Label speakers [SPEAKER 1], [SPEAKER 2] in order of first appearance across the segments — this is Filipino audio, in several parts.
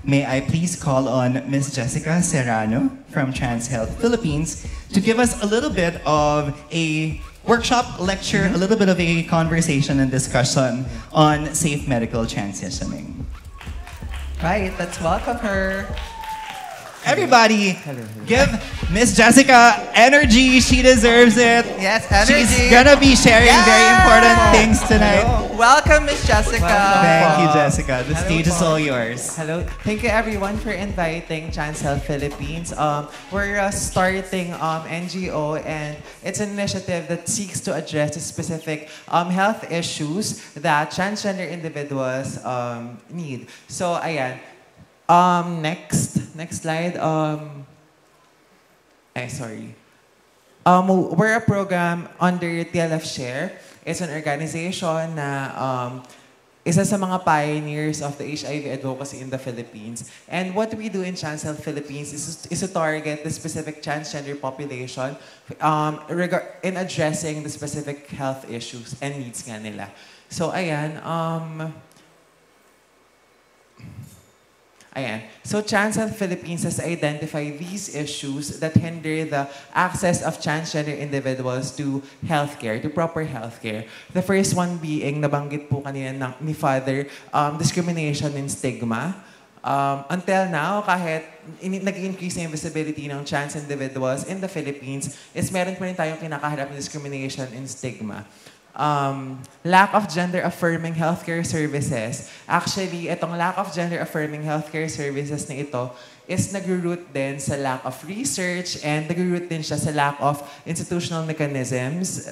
[SPEAKER 1] may I please call on Ms. Jessica Serrano from Trans Health Philippines to give us a little bit of a workshop, lecture, a little bit of a conversation and discussion on safe medical transitioning.
[SPEAKER 2] Right, let's welcome her.
[SPEAKER 1] Everybody, give Miss Jessica energy. She deserves it.
[SPEAKER 2] Yes, energy.
[SPEAKER 1] She's gonna be sharing very important things tonight.
[SPEAKER 2] Welcome, Miss Jessica.
[SPEAKER 1] Thank you, Jessica. The stage is all yours.
[SPEAKER 3] Hello. Thank you everyone for inviting Trans Health Philippines. We're starting NGO and it's an initiative that seeks to address the specific health issues that transgender individuals need. So, ayan. Next slide. Sorry. We're a program under TLF Share. It's an organization na isa sa mga pioneers of the HIV advocacy in the Philippines. And what we do in Trans Health Philippines is to target the specific transgender population in addressing the specific health issues and needs nga nila. So, ayan. So Trans Health Philippines has identified these issues that hinder the access of transgender individuals to healthcare, to proper healthcare. The first one being, nabanggit po kanina ni Father, discrimination and stigma. Until now, kahit nag-increase na yung visibility ng trans individuals in the Philippines, is meron pa rin tayong kinakaharap na discrimination and stigma. Lack of gender-affirming healthcare services. Actually, itong lack of gender-affirming healthcare services na ito is nag-root din sa lack of research and nag-root din siya sa lack of institutional mechanisms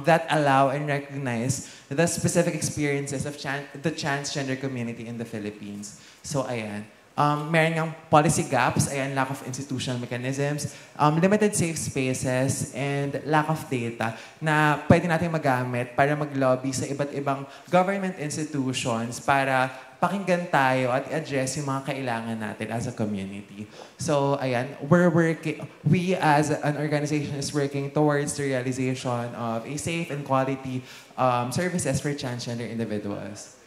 [SPEAKER 3] that allow and recognize the specific experiences of the transgender community in the Philippines. So, ayan. Meron ngang policy gaps, ayan, lack of institutional mechanisms, limited safe spaces, and lack of data na pwede natin magamit para mag-lobby sa iba't ibang government institutions para pakinggan tayo at address yung mga kailangan natin as a community. So, ayan, we as an organization is working towards the realization of a safe and quality services for transgender individuals.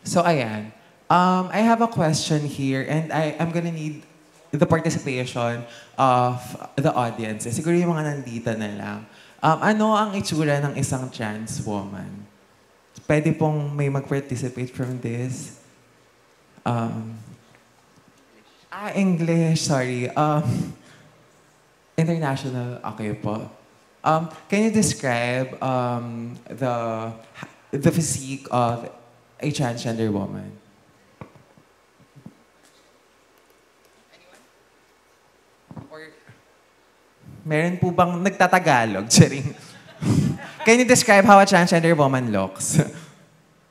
[SPEAKER 3] So, ayan. I have a question here and I'm gonna need the participation of the audience. Siguro yung mga nandito na lang. Ano ang itsura ng isang trans woman? Pwede pong may mag-participate from this. English, sorry. International, okay po. Can you describe the physique of a transgender woman? Meron po bang nagtatagalog? Can you describe how a transgender woman looks?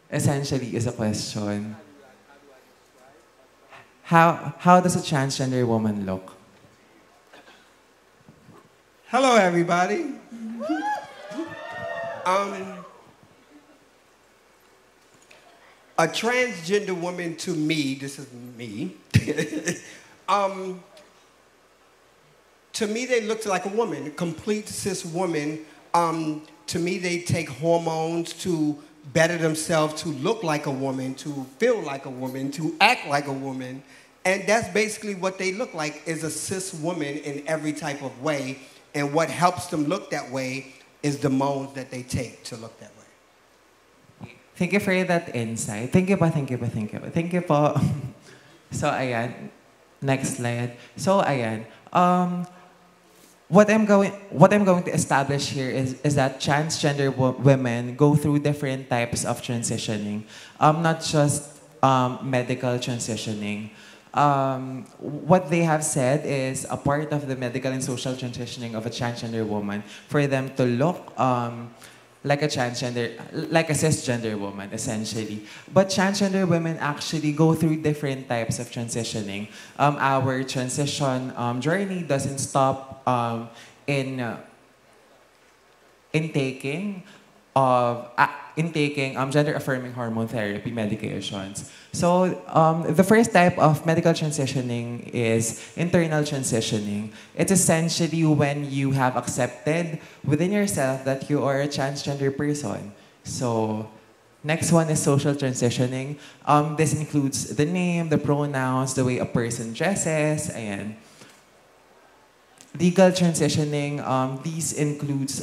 [SPEAKER 3] Essentially is a question. How does a transgender woman look?
[SPEAKER 4] Hello, everybody. A transgender woman to me, this is me, to me, they look like a woman, a complete cis woman. To me, they take hormones to better themselves, to look like a woman, to feel like a woman, to act like a woman. And that's basically what they look like, is a cis woman in every type of way. And what helps them look that way is the hormones that they take to look that way.
[SPEAKER 3] Thank you for that insight. Thank you po, thank you po, thank you po. Thank you po. So, ayan. Next slide. So, ayan. What I'm going to establish here is that transgender women go through different types of transitioning, not just medical transitioning. What they have said is a part of the medical and social transitioning of a transgender woman for them to look like a cisgender woman, essentially. But transgender women actually go through different types of transitioning. Our transition journey doesn't stop in taking gender-affirming hormone therapy medications. So the first type of medical transitioning is internal transitioning. It's essentially when you have accepted within yourself that you are a transgender person. So Next one is social transitioning. This includes the name, the pronouns, the way a person dresses, ayan. Legal transitioning, these includes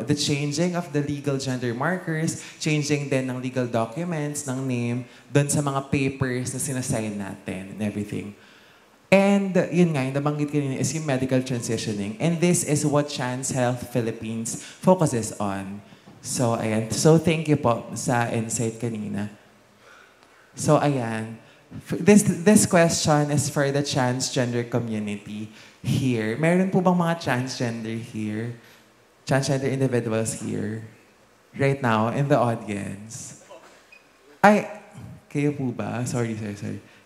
[SPEAKER 3] the changing of the legal gender markers, changing din ng legal documents, ng name, dun sa mga papers na sinasign natin and everything. And yun nga, yung nabanggit kanina is yung medical transitioning. And this is what Chance Health Philippines focuses on. So, ayan. So, thank you po sa insight kanina. So, ayan. This question is for the transgender community here. Meron po bang mga transgender here? Transgender individuals here? Right now, in the audience? Ay, kayo po ba? Sorry.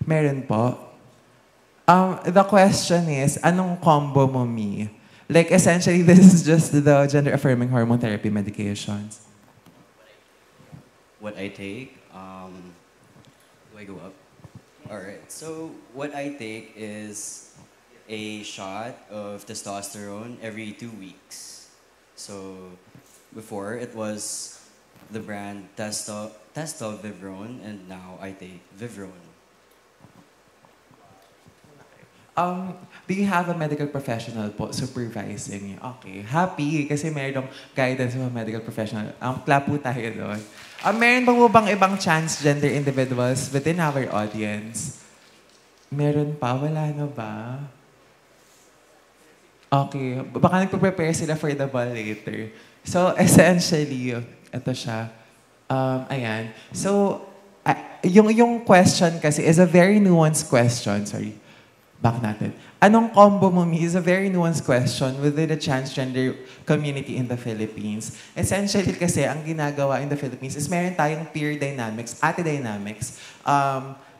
[SPEAKER 3] Meron po. The question is, anong combo mo, Mi? Like, essentially, this is just the gender-affirming hormone therapy medications.
[SPEAKER 5] What I take, do I go up? Alright, so what I take is a shot of testosterone every 2 weeks. So before, it was the brand Testo-Vivrone, and now I take Vivrone.
[SPEAKER 3] Do you have a medical professional po supervising you? Okay. Happy kasi mayroong guidance of a medical professional. Clap po tayo doon. Meron ba po bang ibang transgender individuals within our audience? Meron pa? Wala na ba? Okay. Baka nagpo-prepare sila for the ball later. So, essentially, ito siya. Ayan. So, yung question kasi is a very nuanced question. Sorry. Back natin. Anong combo mo, Mi, is a very nuanced question within the transgender community in the Philippines. Essentially kasi, ang ginagawa in the Philippines is meron tayong peer dynamics, ate dynamics,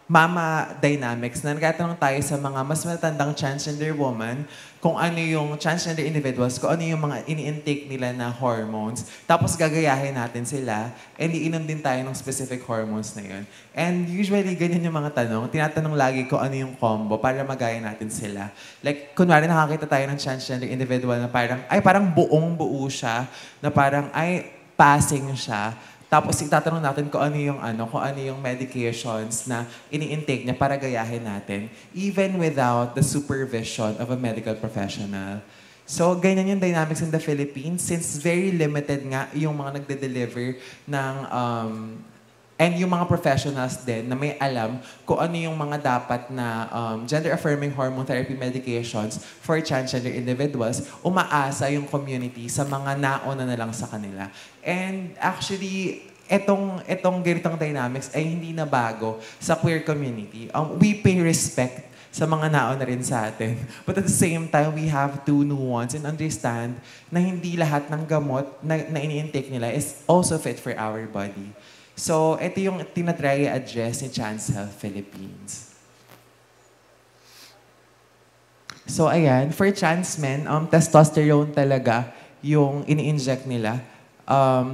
[SPEAKER 3] mama dynamics, na nagtatanong tayo sa mga mas matandang transgender woman kung ano yung transgender individuals, kung ano yung mga ini-intake nila na hormones. Tapos gagayahin natin sila and iinom din tayo ng specific hormones na yun. And usually, ganyan yung mga tanong. Tinatanong lagi kung ano yung combo para magaya natin sila. Like, kunwari nakakita tayo ng transgender individual na parang buong-buo siya, na parang, passing siya. Tapos itatanong natin kung ano yung medications na ini-intake niya para gayahin natin, even without the supervision of a medical professional. So, ganyan yung dynamics in the Philippines since very limited nga yung mga nagde-deliver ng and yung mga professionals din na may alam kung ano yung mga dapat na gender-affirming hormone therapy medications for transgender individuals, umaasa yung community sa mga nauna na lang sa kanila. And actually, etong ganitong dynamics ay hindi na bago sa queer community. We pay respect sa mga nauna rin sa atin. But at the same time, we have to nuance and understand na hindi lahat ng gamot na ini-intake nila is also fit for our body. So, ito yung tinatry i-address ni Chance Health Philippines. So, ayan, for trans men, testosterone talaga yung ini-inject nila.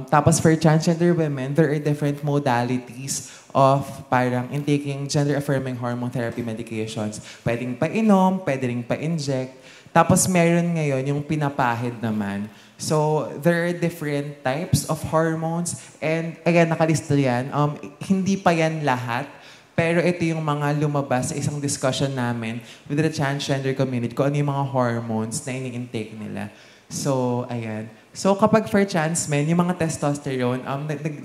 [SPEAKER 3] Tapos for transgender women, there are different modalities of parang intaking gender-affirming hormone therapy medications. Pwedeng pa-inom, pwedeng pa-inject. Tapos meron ngayon yung pinapahid naman. So, there are different types of hormones. And again, nakalista yan. Hindi pa yan lahat. Pero ito yung mga lumabas sa isang discussion namin with the transgender community kung ano yung mga hormones na ini-intake nila. So, ayan. So, kapag for trans men, yung mga testosterone,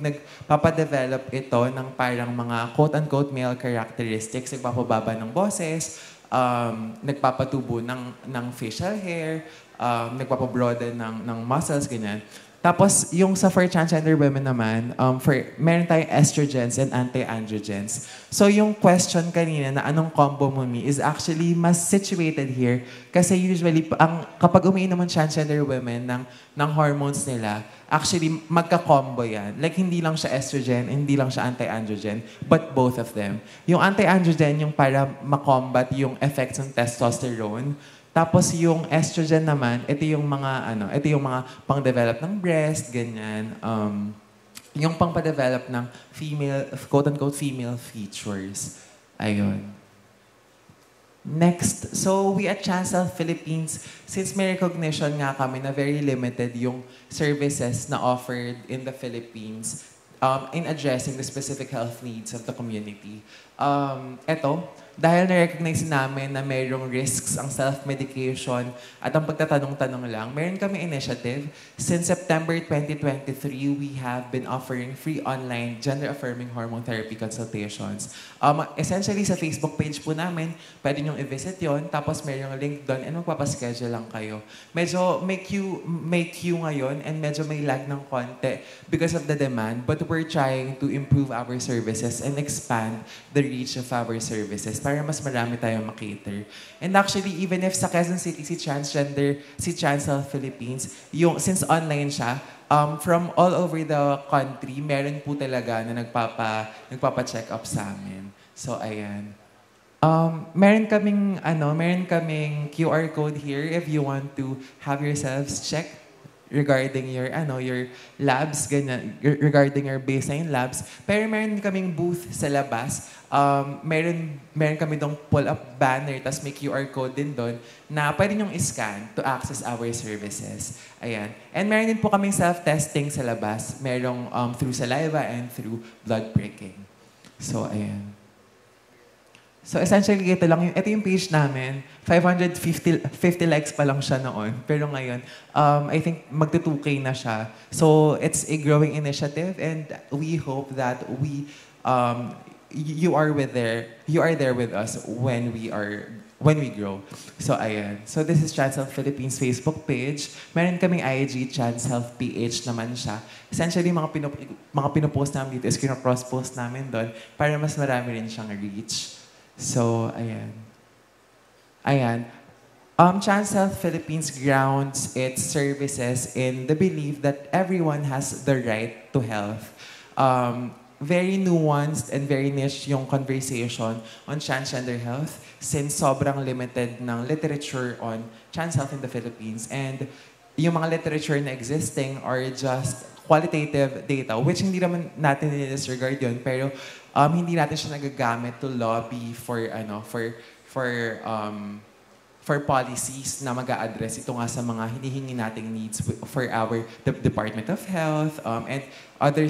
[SPEAKER 3] nagpapadevelop ito ng parang mga quote-unquote male characteristics. Nagpapababa ng boses, nagpapatubo ng facial hair, nagpapabroaden ng muscles, ganyan. Tapos, yung sa for transgender women naman, meron tayong estrogens and anti-androgens. So, yung question kanina na anong combo mo, Mi, is actually mas situated here. Kasi usually, kapag umiinom ng transgender women ng hormones nila, actually, magka-combo yan. Like, hindi lang siya estrogen, hindi lang siya anti-androgen, but both of them. Yung anti-androgen, yung para makombat yung effects ng testosterone. Tapos yung estrogen naman, ito yung mga pang-develop ng breast, ganyan. Yung pang-develop ng female, quote-unquote female features. Ayun. Next, so we at Chance Health Philippines, since may recognition nga kami na very limited yung services na offered in the Philippines in addressing the specific health needs of the community. Eto, dahil na-recognize namin na mayroong risks ang self-medication at ang pagtatanong-tanong lang, meron kami initiative. Since September 2023, we have been offering free online gender-affirming hormone therapy consultations. Essentially, sa Facebook page po namin, pwede niyong i-visit yon, tapos mayroong link doon and magpapaschedule lang kayo. Medyo may queue ngayon and medyo may lag ng konti because of the demand, but we're trying to improve our services and expand the reach of our services para mas marami tayong makater. And actually, even if sa Quezon City, si Trans Health Philippines, since online siya, from all over the country, meron po talaga na nagpapa-check up sa amin. So, ayan. Meron kaming QR code here if you want to have yourselves checked regarding your labs, ganyan, regarding your baseline labs. Pero meron kaming booth sa labas. Meron kami dong pull-up banner, tas may QR code din doon na pwede nyong i-scan to access our services. Ayan. And meron din po kaming self-testing sa labas. Merong through saliva and through blood pricking. So, ayan. So essentially, ito yung page namin. 550 likes pa lang siya noon. Pero ngayon, I think magto-2K na siya. So it's a growing initiative and we hope that you are there with us when we grow. So ayan. So this is Trans Health Philippines Facebook page. Meron kaming IG, Trans Health PH naman siya. Essentially, mga pinopost namin dito is kino-cross-post namin doon para mas marami rin siyang reach. So, ayan. Trans Health Philippines grounds its services in the belief that everyone has the right to health. Very nuanced and very niche yung conversation on transgender health since sobrang limited ng literature on trans health in the Philippines. And yung mga literature na existing are just qualitative data, which hindi naman natin disregard yun, pero hindi natin siya nagagamit to lobby for policies na mag-a-address ito nga sa mga hinihingi nating needs for our Department of Health and other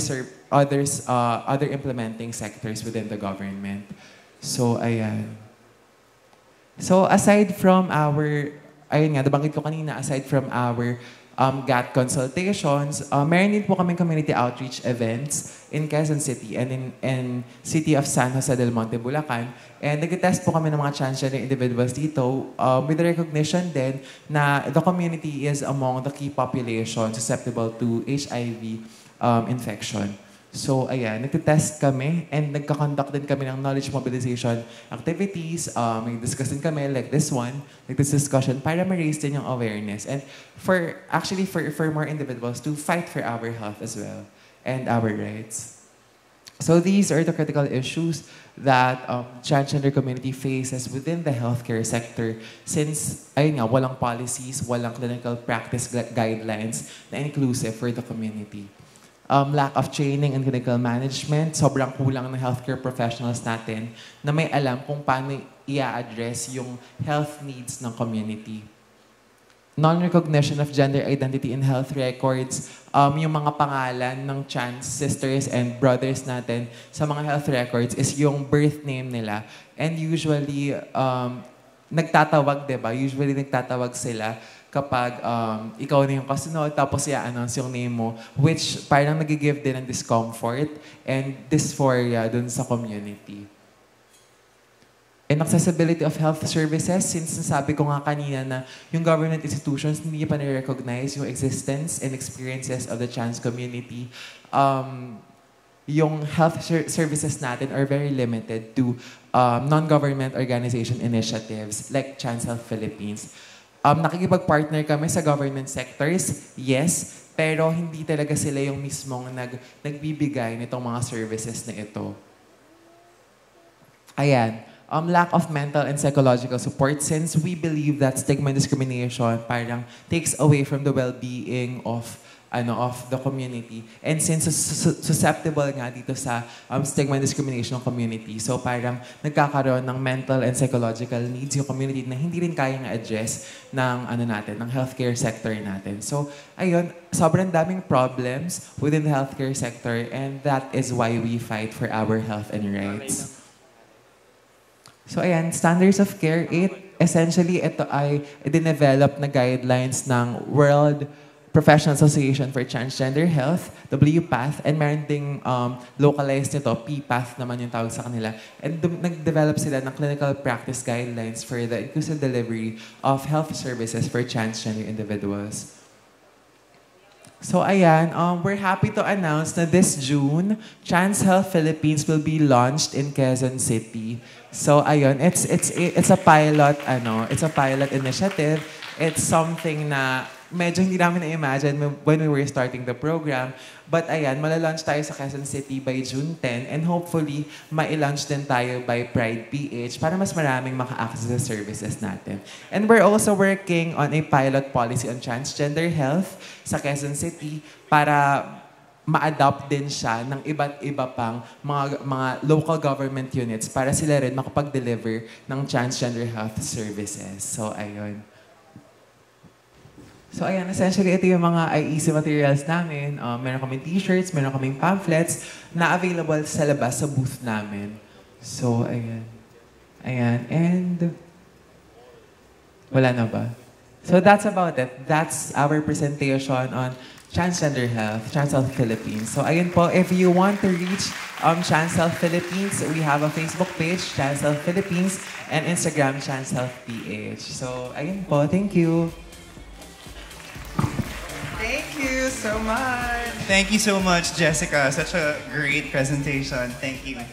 [SPEAKER 3] implementing sectors within the government. So, ayan. So, aside from our, nabanggit ko kanina, aside from our GAT consultations, meron din po kaming community outreach events in Quezon City and in City of San Jose del Monte, Bulacan. And nag-test po kami ng mga transgender individuals dito with the recognition din na the community is among the key population susceptible to HIV infection. So, ayan, nag-test kami and nagka-conduct din kami ng knowledge mobilization activities. Nag-discuss din kami like this one, like this discussion, para ma-raise din yung awareness. And for more individuals to fight for our health as well and our rights. So these are the critical issues that transgender community faces within the healthcare sector since, walang policies, walang clinical practice guidelines na inclusive for the community. Lack of training and clinical management, sobrang kulang ng healthcare professionals natin na may alam kung paano i-address yung health needs ng community. Non-recognition of gender identity in health records, yung mga pangalan ng trans sisters and brothers natin sa mga health records is yung birth name nila. And usually, nagtatawag, diba? Usually nagtatawag sila kapag ikaw na yung kasunod, tapos i-announce yung name mo, which parang nag-give din ng discomfort and dysphoria dun sa community. And accessibility of health services, since nasabi ko nga kanina na yung government institutions hindi pa na-recognize yung existence and experiences of the trans community, yung health services natin are very limited to non-government organization initiatives like Trans Health Philippines. Nakikipag-partner kami sa government sectors, yes, pero hindi talaga sila yung mismong nagbibigay nitong mga services na ito. Ayan. Lack of mental and psychological support since we believe that stigma and discrimination parang takes away from the well-being of of the community. And since susceptible nga dito sa stigma and discrimination ng community, so parang nagkakaroon ng mental and psychological needs yung community na hindi rin kayang address ng ng healthcare sector natin. So ayun, sobrang daming problems within the healthcare sector, and that is why we fight for our health and rights. So ayan, standards of care 8, essentially ito ay dinevelop na guidelines ng World Professional Association for Transgender Health, WPATH, and meron ding localized nito, PPATH naman yung tawag sa kanila. And nag-develop sila ng clinical practice guidelines for the inclusive delivery of health services for transgender individuals. So ayan, we're happy to announce na this June, Trans Health Philippines will be launched in Quezon City. So ayun, it's a pilot initiative. It's something na medyo hindi namin na-imagine when we were starting the program. But ayan, malalaunch tayo sa Quezon City by June 10, and hopefully ma-launch din tayo by Pride PH para mas maraming maka-access sa services natin. And we're also working on a pilot policy on transgender health sa Quezon City para ma-adopt din siya ng iba't iba pang mga local government units para sila rin makapag-deliver ng transgender health services. So ayun. So ayan, essentially ito yung mga IEC materials namin. Meron kaming t-shirts, meron kaming pamphlets na available sa labas sa booth namin. So ayan. Ayan, and wala na ba? So that's about it. That's our presentation on Transgender Health, Trans Health Philippines. So ayun po, if you want to reach Trans Health Philippines, we have a Facebook page, Trans Health Philippines, and Instagram, Trans Health PH. So ayun po, thank you.
[SPEAKER 2] Thank you so much.
[SPEAKER 1] Thank you so much, Jessica. Such a great presentation. Thank you.